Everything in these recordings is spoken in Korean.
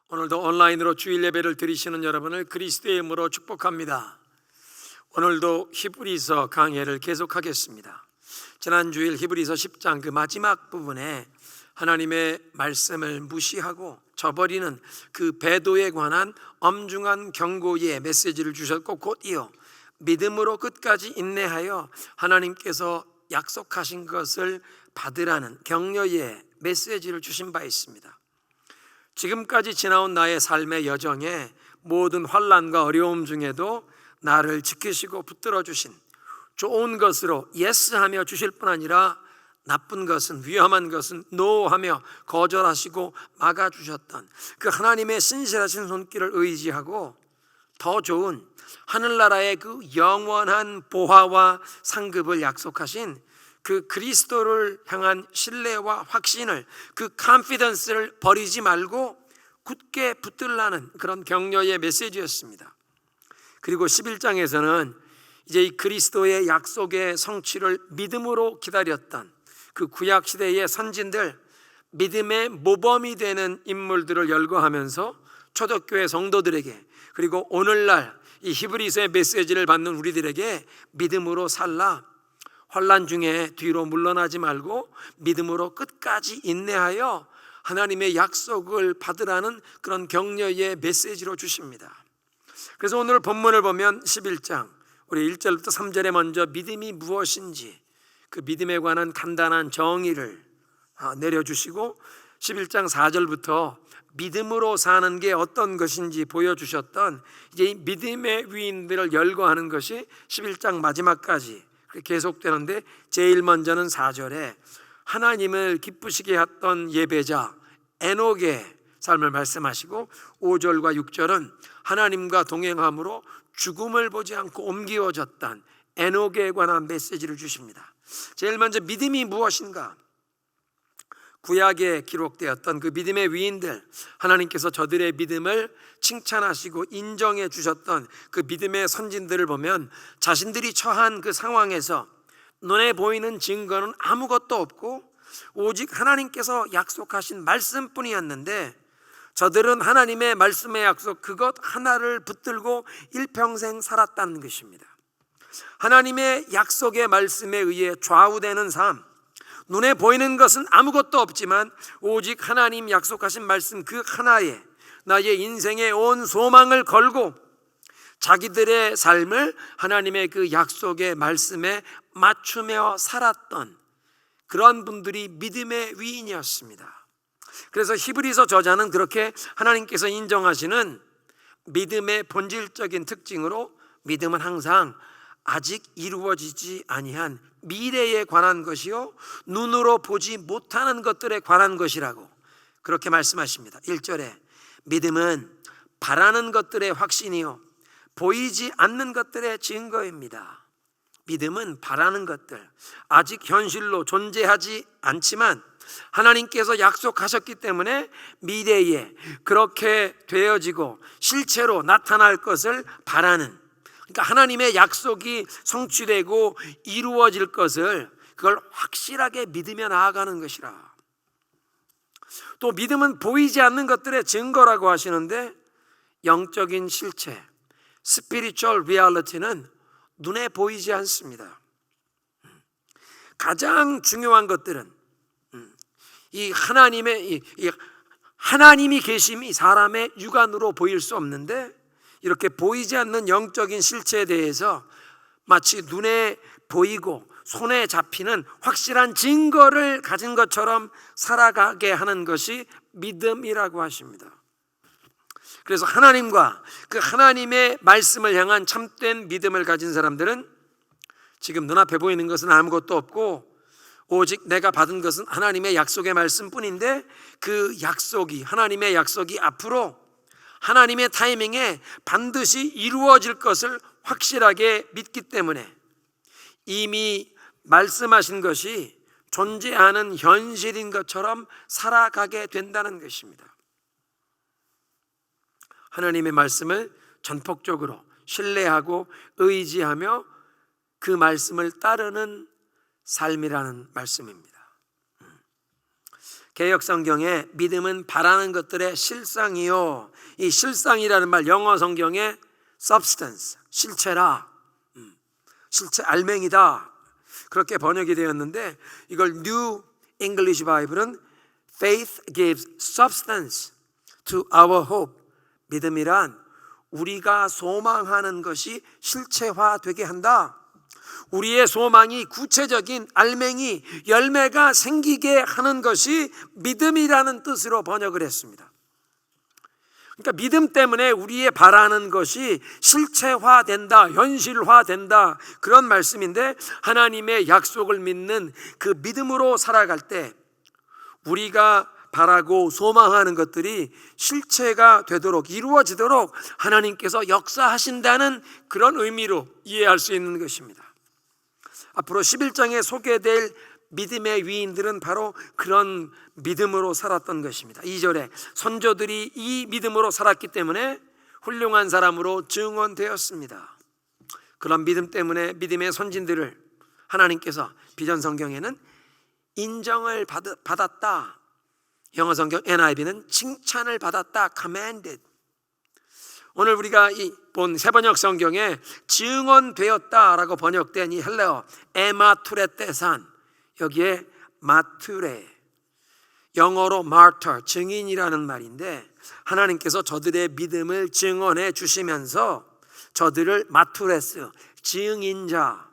오늘도 온라인으로 주일 예배를 드리시는 여러분을 그리스도의 이름으로 축복합니다. 오늘도 히브리서 강해를 계속하겠습니다. 지난 주일 히브리서 10장 그 마지막 부분에 하나님의 말씀을 무시하고 저버리는 그 배도에 관한 엄중한 경고의 메시지를 주셨고, 곧 이어 믿음으로 끝까지 인내하여 하나님께서 약속하신 것을 받으라는 격려의 메시지를 주신 바 있습니다. 지금까지 지나온 나의 삶의 여정에 모든 환난과 어려움 중에도 나를 지키시고 붙들어 주신, 좋은 것으로 예스하며 주실 뿐 아니라 나쁜 것은, 위험한 것은 노하며 거절하시고 막아주셨던 그 하나님의 신실하신 손길을 의지하고 더 좋은 하늘나라의 그 영원한 보화와 상급을 약속하신 그 그리스도를 향한 신뢰와 확신을, 그 컨피던스를 버리지 말고 굳게 붙들라는 그런 격려의 메시지였습니다. 그리고 11장에서는 이제 이 그리스도의 약속의 성취를 믿음으로 기다렸던 그 구약 시대의 선진들, 믿음의 모범이 되는 인물들을 열거하면서 초대교회 성도들에게, 그리고 오늘날 이 히브리서의 메시지를 받는 우리들에게 믿음으로 살라, 환난 중에 뒤로 물러나지 말고 믿음으로 끝까지 인내하여 하나님의 약속을 받으라는 그런 격려의 메시지로 주십니다. 그래서 오늘 본문을 보면 11장 우리 1절부터 3절에 먼저 믿음이 무엇인지 그 믿음에 관한 간단한 정의를 내려주시고, 11장 4절부터 믿음으로 사는 게 어떤 것인지 보여주셨던 이제 이 믿음의 위인들을 열거하는 것이 11장 마지막까지 계속되는데, 제일 먼저는 4절에 하나님을 기쁘시게 했던 예배자 에녹의 삶을 말씀하시고, 5절과 6절은 하나님과 동행함으로 죽음을 보지 않고 옮겨졌던 에녹에 관한 메시지를 주십니다. 제일 먼저 믿음이 무엇인가? 구약에 기록되었던 그 믿음의 위인들, 하나님께서 저들의 믿음을 칭찬하시고 인정해 주셨던 그 믿음의 선진들을 보면 자신들이 처한 그 상황에서 눈에 보이는 증거는 아무것도 없고 오직 하나님께서 약속하신 말씀뿐이었는데, 저들은 하나님의 말씀의 약속 그것 하나를 붙들고 일평생 살았다는 것입니다. 하나님의 약속의 말씀에 의해 좌우되는 삶, 눈에 보이는 것은 아무것도 없지만 오직 하나님 약속하신 말씀 그 하나에 나의 인생의 온 소망을 걸고 자기들의 삶을 하나님의 그 약속의 말씀에 맞추며 살았던 그런 분들이 믿음의 위인이었습니다. 그래서 히브리서 저자는 그렇게 하나님께서 인정하시는 믿음의 본질적인 특징으로 믿음은 항상 아직 이루어지지 아니한 미래에 관한 것이요 눈으로 보지 못하는 것들에 관한 것이라고 그렇게 말씀하십니다. 1절에 믿음은 바라는 것들의 확신이요 보이지 않는 것들의 증거입니다. 믿음은 바라는 것들, 아직 현실로 존재하지 않지만 하나님께서 약속하셨기 때문에 미래에 그렇게 되어지고 실체로 나타날 것을 바라는, 그러니까 하나님의 약속이 성취되고 이루어질 것을 그걸 확실하게 믿으며 나아가는 것이라. 또 믿음은 보이지 않는 것들의 증거라고 하시는데, 영적인 실체, spiritual reality는 눈에 보이지 않습니다. 가장 중요한 것들은 이 하나님이 계심이 사람의 육안으로 보일 수 없는데, 이렇게 보이지 않는 영적인 실체에 대해서 마치 눈에 보이고 손에 잡히는 확실한 증거를 가진 것처럼 살아가게 하는 것이 믿음이라고 하십니다. 그래서 하나님과 그 하나님의 말씀을 향한 참된 믿음을 가진 사람들은 지금 눈앞에 보이는 것은 아무것도 없고 오직 내가 받은 것은 하나님의 약속의 말씀뿐인데, 그 약속이, 하나님의 약속이 앞으로 하나님의 타이밍에 반드시 이루어질 것을 확실하게 믿기 때문에 이미 말씀하신 것이 존재하는 현실인 것처럼 살아가게 된다는 것입니다. 하나님의 말씀을 전폭적으로 신뢰하고 의지하며 그 말씀을 따르는 삶이라는 말씀입니다. 개역 성경에 믿음은 바라는 것들의 실상이요, 이 실상이라는 말 영어 성경에 substance, 실체라, 실체 알맹이다 그렇게 번역이 되었는데, 이걸 New English Bible은 Faith gives substance to our hope. 믿음이란 우리가 소망하는 것이 실체화되게 한다. 우리의 소망이 구체적인 알맹이, 열매가 생기게 하는 것이 믿음이라는 뜻으로 번역을 했습니다. 그러니까 믿음 때문에 우리의 바라는 것이 실체화된다, 현실화된다, 그런 말씀인데, 하나님의 약속을 믿는 그 믿음으로 살아갈 때 우리가 바라고 소망하는 것들이 실체가 되도록, 이루어지도록 하나님께서 역사하신다는 그런 의미로 이해할 수 있는 것입니다. 앞으로 11장에 소개될 믿음의 위인들은 바로 그런 믿음으로 살았던 것입니다. 2절에 선조들이 이 믿음으로 살았기 때문에 훌륭한 사람으로 증언되었습니다. 그런 믿음 때문에 믿음의 선진들을 하나님께서 비전 성경에는 인정을 받았다, 영어 성경 NIV는 칭찬을 받았다, commanded. 오늘 우리가 본 세번역 성경에 증언되었다라고 번역된 이 헬레어 에마투레테산, 여기에 마투레, 영어로 martyr, 증인이라는 말인데, 하나님께서 저들의 믿음을 증언해 주시면서 저들을 마투레스, 증인자,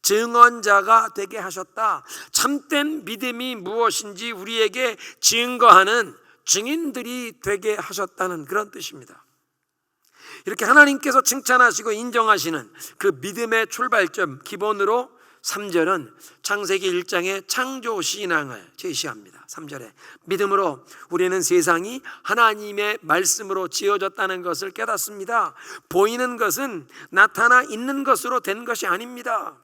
증언자가 되게 하셨다. 참된 믿음이 무엇인지 우리에게 증거하는 증인들이 되게 하셨다는 그런 뜻입니다. 이렇게 하나님께서 칭찬하시고 인정하시는 그 믿음의 출발점, 기본으로 3절은 창세기 1장의 창조 신앙을 제시합니다. 3절에 믿음으로 우리는 세상이 하나님의 말씀으로 지어졌다는 것을 깨닫습니다. 보이는 것은 나타나 있는 것으로 된 것이 아닙니다.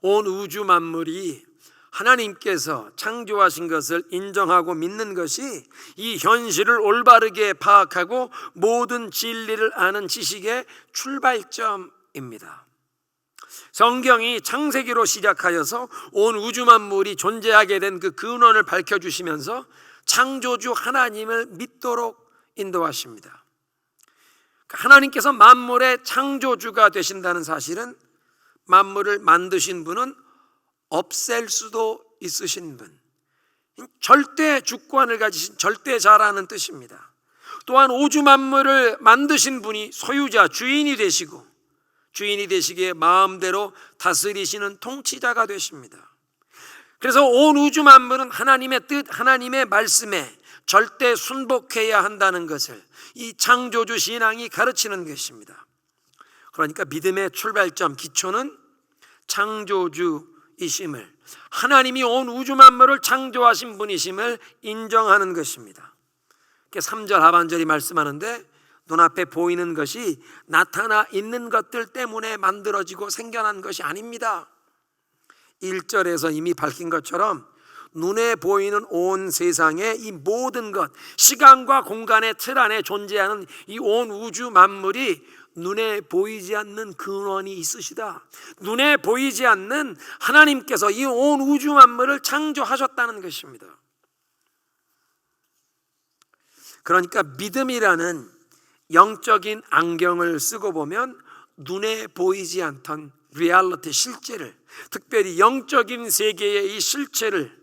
온 우주 만물이 하나님께서 창조하신 것을 인정하고 믿는 것이 이 현실을 올바르게 파악하고 모든 진리를 아는 지식의 출발점입니다. 성경이 창세기로 시작하여서 온 우주 만물이 존재하게 된 그 근원을 밝혀주시면서 창조주 하나님을 믿도록 인도하십니다. 하나님께서 만물의 창조주가 되신다는 사실은 만물을 만드신 분은 없앨 수도 있으신 분, 절대 주권을 가지신 절대자라는 뜻입니다. 또한 우주 만물을 만드신 분이 소유자, 주인이 되시고 주인이 되시기에 마음대로 다스리시는 통치자가 되십니다. 그래서 온 우주 만물은 하나님의 뜻, 하나님의 말씀에 절대 순복해야 한다는 것을 이 창조주 신앙이 가르치는 것입니다. 그러니까 믿음의 출발점, 기초는 창조주이심을, 하나님이 온 우주 만물을 창조하신 분이심을 인정하는 것입니다. 3절 하반절이 말씀하는데, 눈앞에 보이는 것이 나타나 있는 것들 때문에 만들어지고 생겨난 것이 아닙니다. 1절에서 이미 밝힌 것처럼 눈에 보이는 온 세상의 이 모든 것, 시간과 공간의 틀 안에 존재하는 이 온 우주 만물이 눈에 보이지 않는 근원이 있으시다. 눈에 보이지 않는 하나님께서 이 온 우주 만물을 창조하셨다는 것입니다. 그러니까 믿음이라는 영적인 안경을 쓰고 보면 눈에 보이지 않던 리얼리티, 실제를, 특별히 영적인 세계의 이 실체를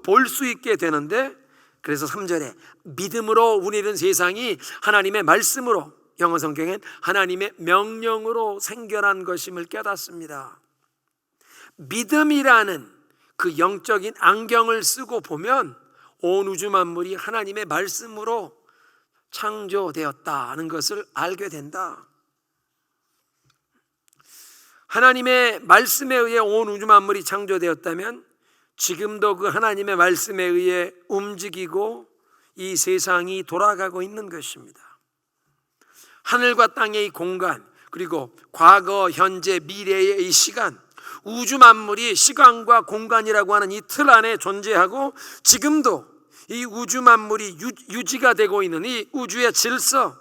볼 수 있게 되는데, 그래서 3절에 믿음으로 우리는 세상이 하나님의 말씀으로, 영어 성경엔 하나님의 명령으로 생겨난 것임을 깨닫습니다. 믿음이라는 그 영적인 안경을 쓰고 보면 온 우주 만물이 하나님의 말씀으로 창조되었다는 것을 알게 된다. 하나님의 말씀에 의해 온 우주 만물이 창조되었다면 지금도 그 하나님의 말씀에 의해 움직이고 이 세상이 돌아가고 있는 것입니다. 하늘과 땅의 이 공간, 그리고 과거, 현재, 미래의 이 시간, 우주 만물이 시간과 공간이라고 하는 이 틀 안에 존재하고, 지금도 이 우주 만물이 유지가 되고 있는 이 우주의 질서,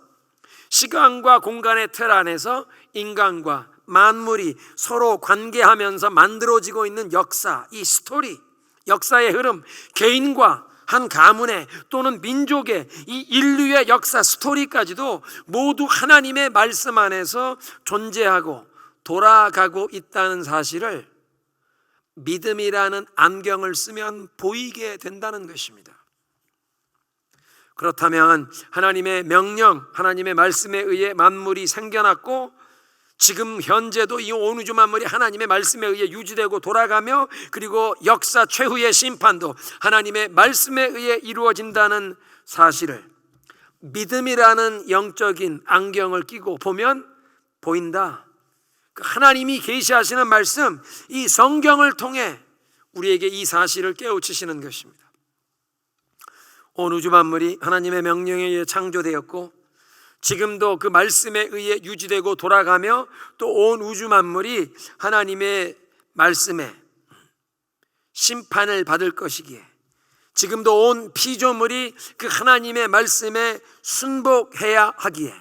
시간과 공간의 틀 안에서 인간과 만물이 서로 관계하면서 만들어지고 있는 역사, 이 스토리, 역사의 흐름, 개인과 한 가문의 또는 민족의 이 인류의 역사 스토리까지도 모두 하나님의 말씀 안에서 존재하고 돌아가고 있다는 사실을 믿음이라는 안경을 쓰면 보이게 된다는 것입니다. 그렇다면 하나님의 명령, 하나님의 말씀에 의해 만물이 생겨났고 지금 현재도 이 온 우주 만물이 하나님의 말씀에 의해 유지되고 돌아가며 그리고 역사 최후의 심판도 하나님의 말씀에 의해 이루어진다는 사실을 믿음이라는 영적인 안경을 끼고 보면 보인다. 하나님이 계시하시는 말씀, 이 성경을 통해 우리에게 이 사실을 깨우치시는 것입니다. 온 우주 만물이 하나님의 명령에 의해 창조되었고 지금도 그 말씀에 의해 유지되고 돌아가며 또 온 우주 만물이 하나님의 말씀에 심판을 받을 것이기에 지금도 온 피조물이 그 하나님의 말씀에 순복해야 하기에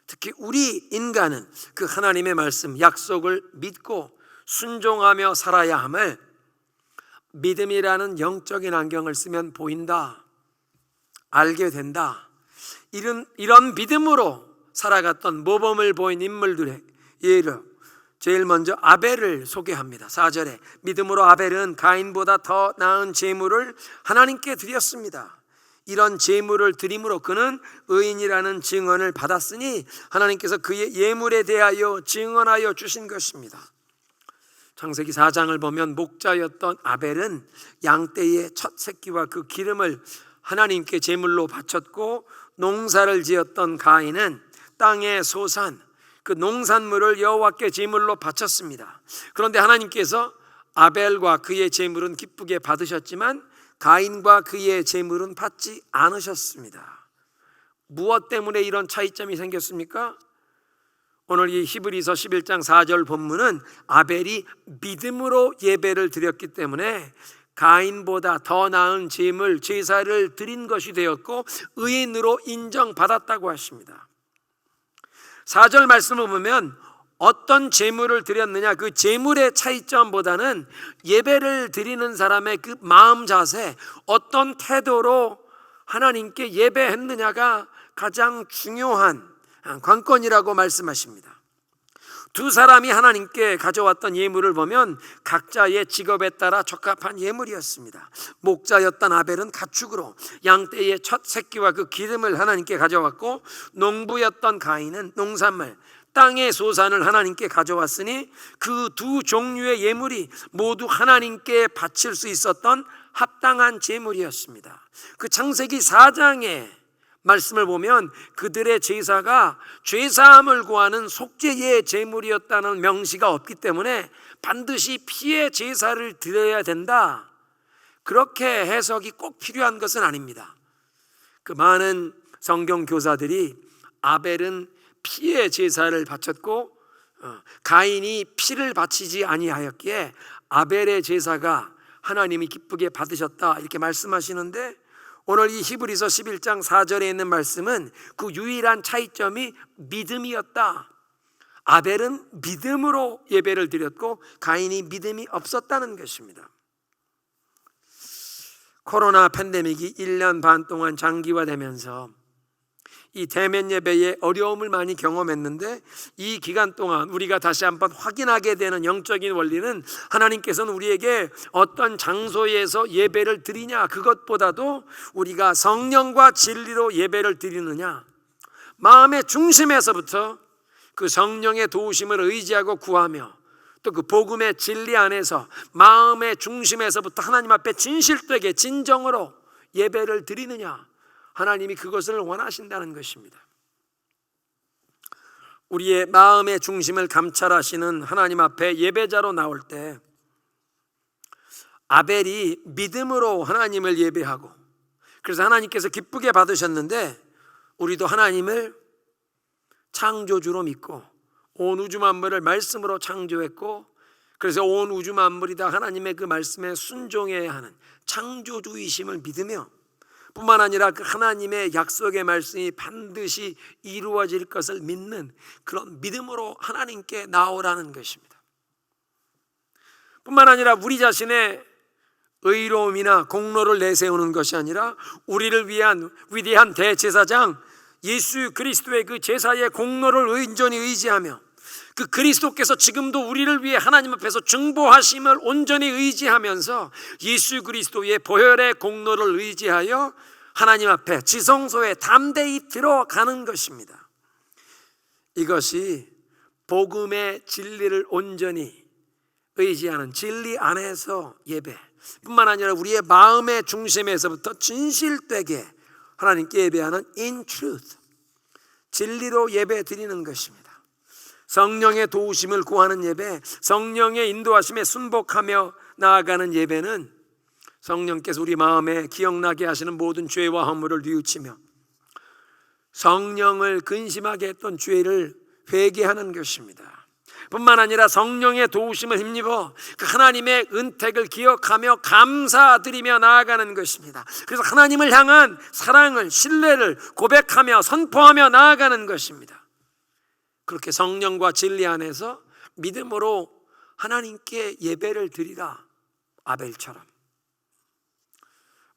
특히 우리 인간은 그 하나님의 말씀 약속을 믿고 순종하며 살아야 함을 믿음이라는 영적인 안경을 쓰면 보인다, 알게 된다. 이런 믿음으로 살아갔던 모범을 보인 인물들의 예를 제일 먼저 아벨을 소개합니다. 4절에 믿음으로 아벨은 가인보다 더 나은 제물을 하나님께 드렸습니다. 이런 제물을 드림으로 그는 의인이라는 증언을 받았으니 하나님께서 그의 예물에 대하여 증언하여 주신 것입니다. 창세기 4장을 보면 목자였던 아벨은 양떼의 첫 새끼와 그 기름을 하나님께 제물로 바쳤고 농사를 지었던 가인은 땅의 소산 그 농산물을 여호와께 제물로 바쳤습니다. 그런데 하나님께서 아벨과 그의 제물은 기쁘게 받으셨지만 가인과 그의 제물은 받지 않으셨습니다. 무엇 때문에 이런 차이점이 생겼습니까? 오늘 이 히브리서 11장 4절 본문은 아벨이 믿음으로 예배를 드렸기 때문에 가인보다 더 나은 제물, 제사를 드린 것이 되었고 의인으로 인정받았다고 하십니다. 4절 말씀을 보면 어떤 제물을 드렸느냐, 그 제물의 차이점보다는 예배를 드리는 사람의 그 마음 자세, 어떤 태도로 하나님께 예배했느냐가 가장 중요한 관건이라고 말씀하십니다. 두 사람이 하나님께 가져왔던 예물을 보면 각자의 직업에 따라 적합한 예물이었습니다. 목자였던 아벨은 가축으로 양떼의 첫 새끼와 그 기름을 하나님께 가져왔고, 농부였던 가인은 농산물 땅의 소산을 하나님께 가져왔으니 그 두 종류의 예물이 모두 하나님께 바칠 수 있었던 합당한 제물이었습니다. 그 창세기 4장에 말씀을 보면 그들의 제사가 죄사함을 구하는 속죄의 제물이었다는 명시가 없기 때문에 반드시 피의 제사를 드려야 된다, 그렇게 해석이 꼭 필요한 것은 아닙니다. 그 많은 성경 교사들이 아벨은 피의 제사를 바쳤고 가인이 피를 바치지 아니하였기에 아벨의 제사가 하나님이 기쁘게 받으셨다, 이렇게 말씀하시는데, 오늘 이 히브리서 11장 4절에 있는 말씀은 그 유일한 차이점이 믿음이었다. 아벨은 믿음으로 예배를 드렸고 가인이 믿음이 없었다는 것입니다. 코로나 팬데믹이 1년 반 동안 장기화되면서 이 대면 예배에 어려움을 많이 경험했는데, 이 기간 동안 우리가 다시 한번 확인하게 되는 영적인 원리는 하나님께서는 우리에게 어떤 장소에서 예배를 드리냐, 그것보다도 우리가 성령과 진리로 예배를 드리느냐, 마음의 중심에서부터 그 성령의 도우심을 의지하고 구하며 또 그 복음의 진리 안에서 마음의 중심에서부터 하나님 앞에 진실되게 진정으로 예배를 드리느냐, 하나님이 그것을 원하신다는 것입니다. 우리의 마음의 중심을 감찰하시는 하나님 앞에 예배자로 나올 때 아벨이 믿음으로 하나님을 예배하고, 그래서 하나님께서 기쁘게 받으셨는데, 우리도 하나님을 창조주로 믿고 온 우주 만물을 말씀으로 창조했고, 그래서 온 우주 만물이 다 하나님의 그 말씀에 순종해야 하는 창조주이심을 믿으며, 뿐만 아니라 그 하나님의 약속의 말씀이 반드시 이루어질 것을 믿는 그런 믿음으로 하나님께 나오라는 것입니다. 뿐만 아니라 우리 자신의 의로움이나 공로를 내세우는 것이 아니라 우리를 위한 위대한 대제사장 예수 그리스도의 그 제사의 공로를 온전히 의지하며 그 그리스도께서 지금도 우리를 위해 하나님 앞에서 중보하심을 온전히 의지하면서 예수 그리스도의 보혈의 공로를 의지하여 하나님 앞에 지성소에 담대히 들어가는 것입니다. 이것이 복음의 진리를 온전히 의지하는 진리 안에서 예배 뿐만 아니라 우리의 마음의 중심에서부터 진실되게 하나님께 예배하는 in truth, 진리로 예배 드리는 것입니다. 성령의 도우심을 구하는 예배, 성령의 인도하심에 순복하며 나아가는 예배는 성령께서 우리 마음에 기억나게 하시는 모든 죄와 허물을 뉘우치며 성령을 근심하게 했던 죄를 회개하는 것입니다. 뿐만 아니라 성령의 도우심을 힘입어 그 하나님의 은택을 기억하며 감사드리며 나아가는 것입니다. 그래서 하나님을 향한 사랑을, 신뢰를 고백하며 선포하며 나아가는 것입니다. 그렇게 성령과 진리 안에서 믿음으로 하나님께 예배를 드리라, 아벨처럼.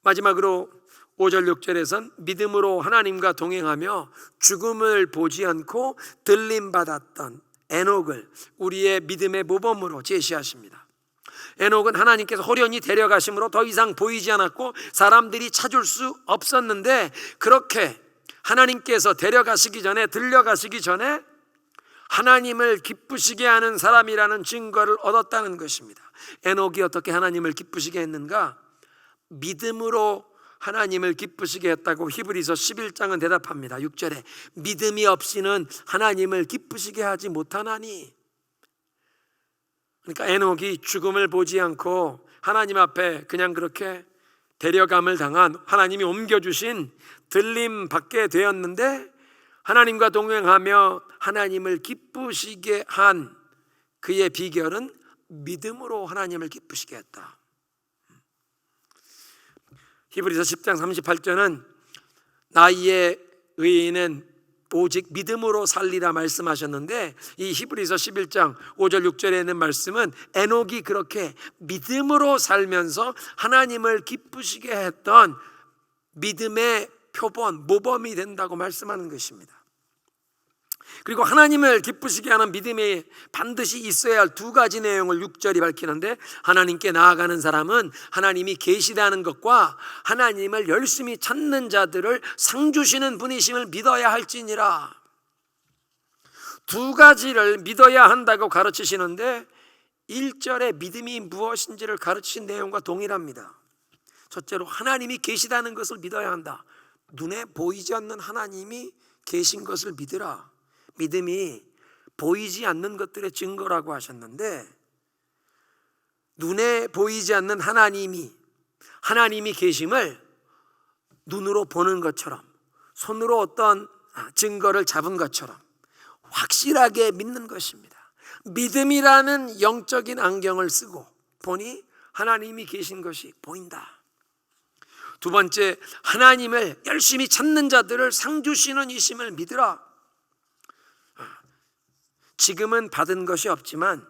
마지막으로 5절 6절에선 믿음으로 하나님과 동행하며 죽음을 보지 않고 들림받았던 에녹을 우리의 믿음의 모범으로 제시하십니다. 에녹은 하나님께서 호련히 데려가심으로 더 이상 보이지 않았고 사람들이 찾을 수 없었는데, 그렇게 하나님께서 데려가시기 전에, 들려가시기 전에 하나님을 기쁘시게 하는 사람이라는 증거를 얻었다는 것입니다. 에녹이 어떻게 하나님을 기쁘시게 했는가? 믿음으로 하나님을 기쁘시게 했다고 히브리서 11장은 대답합니다. 6절에 믿음이 없이는 하나님을 기쁘시게 하지 못하나니. 그러니까 에녹이 죽음을 보지 않고 하나님 앞에 그냥 그렇게 데려감을 당한, 하나님이 옮겨주신 들림 받게 되었는데, 하나님과 동행하며 하나님을 기쁘시게 한 그의 비결은 믿음으로 하나님을 기쁘시게 했다. 히브리서 10장 38절은 나의 의인은 오직 믿음으로 살리라 말씀하셨는데, 이 히브리서 11장 5절 6절에 있는 말씀은 에녹이 그렇게 믿음으로 살면서 하나님을 기쁘시게 했던 믿음의 표본, 모범이 된다고 말씀하는 것입니다. 그리고 하나님을 기쁘시게 하는 믿음에 반드시 있어야 할 두 가지 내용을 6절이 밝히는데, 하나님께 나아가는 사람은 하나님이 계시다는 것과 하나님을 열심히 찾는 자들을 상 주시는 분이심을 믿어야 할지니라. 두 가지를 믿어야 한다고 가르치시는데 1절의 믿음이 무엇인지를 가르치신 내용과 동일합니다. 첫째로 하나님이 계시다는 것을 믿어야 한다. 눈에 보이지 않는 하나님이 계신 것을 믿으라. 믿음이 보이지 않는 것들의 증거라고 하셨는데, 눈에 보이지 않는 하나님이 계심을 눈으로 보는 것처럼, 손으로 어떤 증거를 잡은 것처럼 확실하게 믿는 것입니다. 믿음이라는 영적인 안경을 쓰고 보니 하나님이 계신 것이 보인다. 두 번째, 하나님을 열심히 찾는 자들을 상 주시는 이심을 믿으라. 지금은 받은 것이 없지만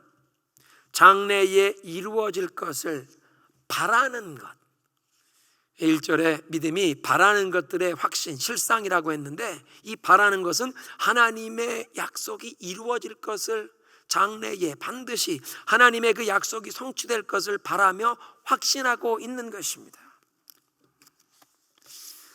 장래에 이루어질 것을 바라는 것. 1절에 믿음이 바라는 것들의 확신, 실상이라고 했는데, 이 바라는 것은 하나님의 약속이 이루어질 것을 장래에 반드시 하나님의 그 약속이 성취될 것을 바라며 확신하고 있는 것입니다.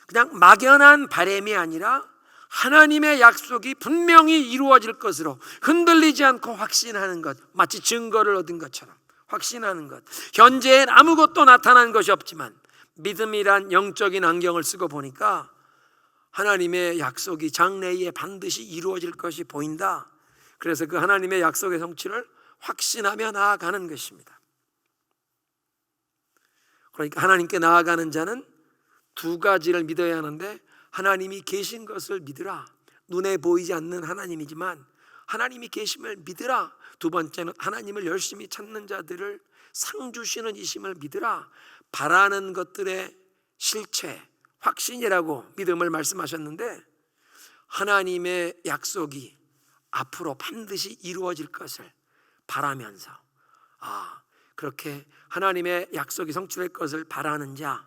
그냥 막연한 바람이 아니라 하나님의 약속이 분명히 이루어질 것으로 흔들리지 않고 확신하는 것, 마치 증거를 얻은 것처럼 확신하는 것. 현재엔 아무것도 나타난 것이 없지만 믿음이란 영적인 안경을 쓰고 보니까 하나님의 약속이 장래에 반드시 이루어질 것이 보인다. 그래서 그 하나님의 약속의 성취를 확신하며 나아가는 것입니다. 그러니까 하나님께 나아가는 자는 두 가지를 믿어야 하는데, 하나님이 계신 것을 믿으라. 눈에 보이지 않는 하나님이지만 하나님이 계심을 믿으라. 두 번째는 하나님을 열심히 찾는 자들을 상 주시는 이심을 믿으라. 바라는 것들의 실체, 확신이라고 믿음을 말씀하셨는데, 하나님의 약속이 앞으로 반드시 이루어질 것을 바라면서, 그렇게 하나님의 약속이 성취될 것을 바라는 자,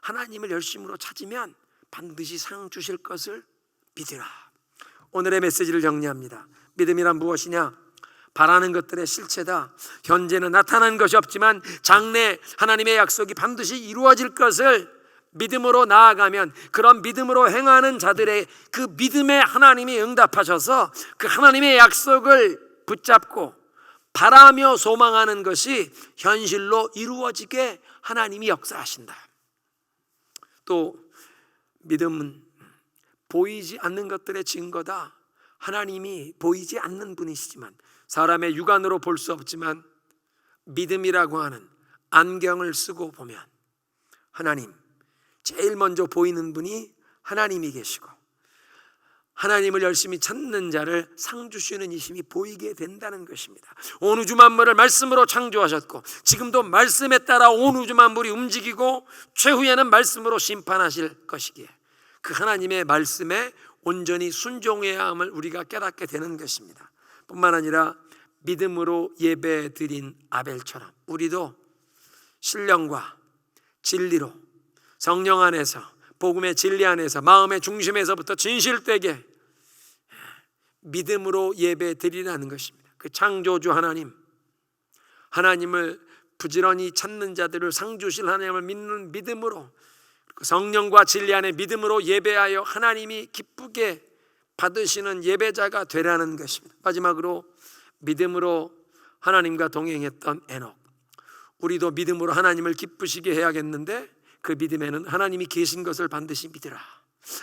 하나님을 열심으로 찾으면 반드시 상 주실 것을 믿으라. 오늘의 메시지를 정리합니다. 믿음이란 무엇이냐? 바라는 것들의 실체다. 현재는 나타난 것이 없지만 장래 하나님의 약속이 반드시 이루어질 것을 믿음으로 나아가면, 그런 믿음으로 행하는 자들의 그 믿음에 하나님이 응답하셔서 그 하나님의 약속을 붙잡고 바라며 소망하는 것이 현실로 이루어지게 하나님이 역사하신다. 또 믿음은 보이지 않는 것들의 증거다. 하나님이 보이지 않는 분이시지만, 사람의 육안으로 볼 수 없지만 믿음이라고 하는 안경을 쓰고 보면 하나님, 제일 먼저 보이는 분이 하나님이 계시고, 하나님을 열심히 찾는 자를 상 주시는 이심이 보이게 된다는 것입니다. 온 우주 만물을 말씀으로 창조하셨고, 지금도 말씀에 따라 온 우주 만물이 움직이고 최후에는 말씀으로 심판하실 것이기에 그 하나님의 말씀에 온전히 순종해야 함을 우리가 깨닫게 되는 것입니다. 뿐만 아니라 믿음으로 예배 드린 아벨처럼 우리도 신령과 진리로 성령 안에서, 복음의 진리 안에서, 마음의 중심에서부터 진실되게 믿음으로 예배 드리라는 것입니다. 그 창조주 하나님, 하나님을 부지런히 찾는 자들을 상 주실 하나님을 믿는 믿음으로, 성령과 진리 안에 믿음으로 예배하여 하나님이 기쁘게 받으시는 예배자가 되라는 것입니다. 마지막으로 믿음으로 하나님과 동행했던 에녹, 우리도 믿음으로 하나님을 기쁘시게 해야겠는데, 그 믿음에는 하나님이 계신 것을 반드시 믿으라.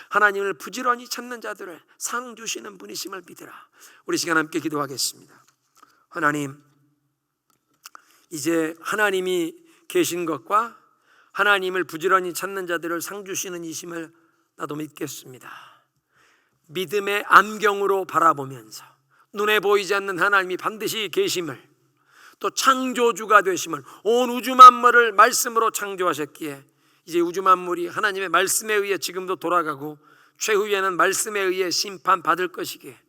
하나님을 부지런히 찾는 자들을 상 주시는 분이심을 믿으라. 우리 시간 함께 기도하겠습니다. 하나님, 이제 하나님이 계신 것과 하나님을 부지런히 찾는 자들을 상 주시는 이심을 나도 믿겠습니다. 믿음의 안경으로 바라보면서 눈에 보이지 않는 하나님이 반드시 계심을, 또 창조주가 되심을, 온 우주 만물을 말씀으로 창조하셨기에 이제 우주 만물이 하나님의 말씀에 의해 지금도 돌아가고 최후에는 말씀에 의해 심판받을 것이기에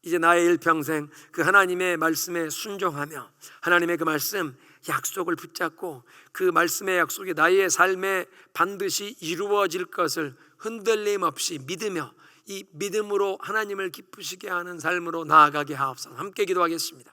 이제 나의 일평생 그 하나님의 말씀에 순종하며 하나님의 그 말씀 약속을 붙잡고 그 말씀의 약속이 나의 삶에 반드시 이루어질 것을 흔들림 없이 믿으며 이 믿음으로 하나님을 기쁘시게 하는 삶으로 나아가게 하옵소서. 함께 기도하겠습니다.